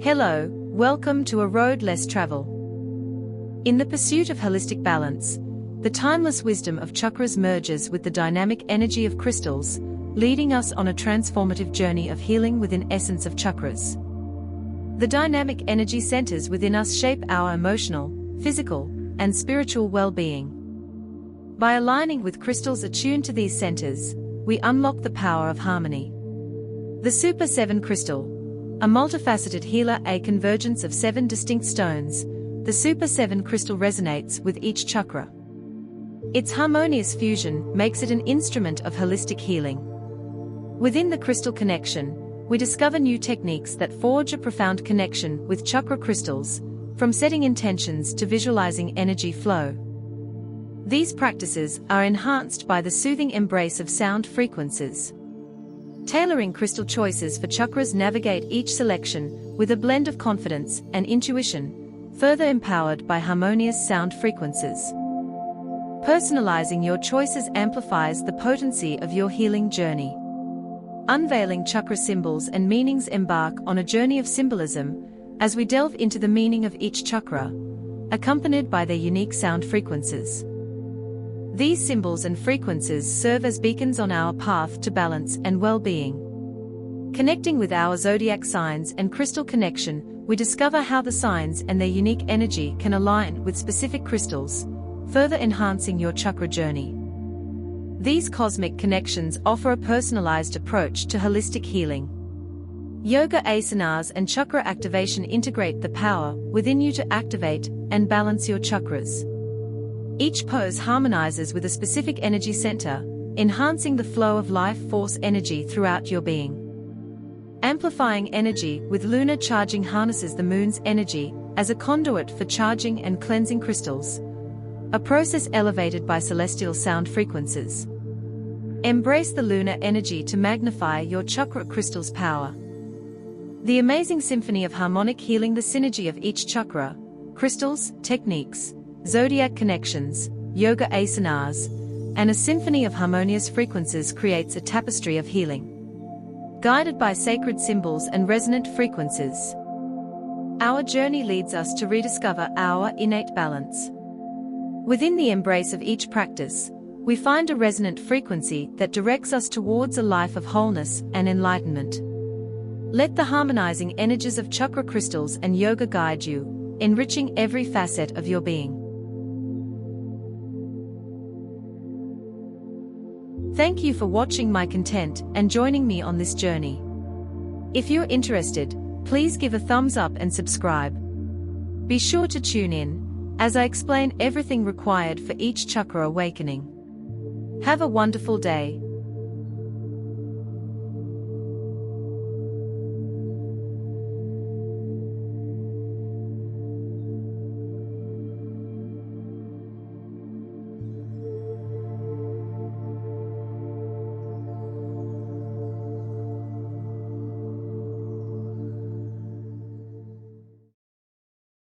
Hello, welcome to A Road Less Travel. In the pursuit of holistic balance, the timeless wisdom of chakras merges with the dynamic energy of crystals, leading us on a transformative journey of healing within essence of chakras. The dynamic energy centers within us shape our emotional, physical, and spiritual well-being. By aligning with crystals attuned to these centers, we unlock the power of harmony. The Super 7 Crystal, a multifaceted healer, a convergence of 7 distinct stones, the Super 7 Crystal resonates with each chakra. Its harmonious fusion makes it an instrument of holistic healing. Within the crystal connection, we discover new techniques that forge a profound connection with chakra crystals, from setting intentions to visualizing energy flow. These practices are enhanced by the soothing embrace of sound frequencies. Tailoring crystal choices for chakras navigate each selection with a blend of confidence and intuition, further empowered by harmonious sound frequencies. Personalizing your choices amplifies the potency of your healing journey. Unveiling chakra symbols and meanings, embark on a journey of symbolism as we delve into the meaning of each chakra, accompanied by their unique sound frequencies. These symbols and frequencies serve as beacons on our path to balance and well-being. Connecting with our zodiac signs and crystal connection, we discover how the signs and their unique energy can align with specific crystals, further enhancing your chakra journey. These cosmic connections offer a personalized approach to holistic healing. Yoga asanas and chakra activation integrate the power within you to activate and balance your chakras. Each pose harmonizes with a specific energy center, enhancing the flow of life force energy throughout your being. Amplifying energy with lunar charging harnesses the moon's energy as a conduit for charging and cleansing crystals, a process elevated by celestial sound frequencies. Embrace the lunar energy to magnify your chakra crystal's power. The amazing symphony of harmonic healing, the synergy of each chakra, crystals, techniques, zodiac connections, yoga asanas, and a symphony of harmonious frequencies creates a tapestry of healing. Guided by sacred symbols and resonant frequencies, our journey leads us to rediscover our innate balance. Within the embrace of each practice, we find a resonant frequency that directs us towards a life of wholeness and enlightenment. Let the harmonizing energies of chakra crystals and yoga guide you, enriching every facet of your being. Thank you for watching my content and joining me on this journey. If you're interested, please give a thumbs up and subscribe. Be sure to tune in, as I explain everything required for each chakra awakening. Have a wonderful day.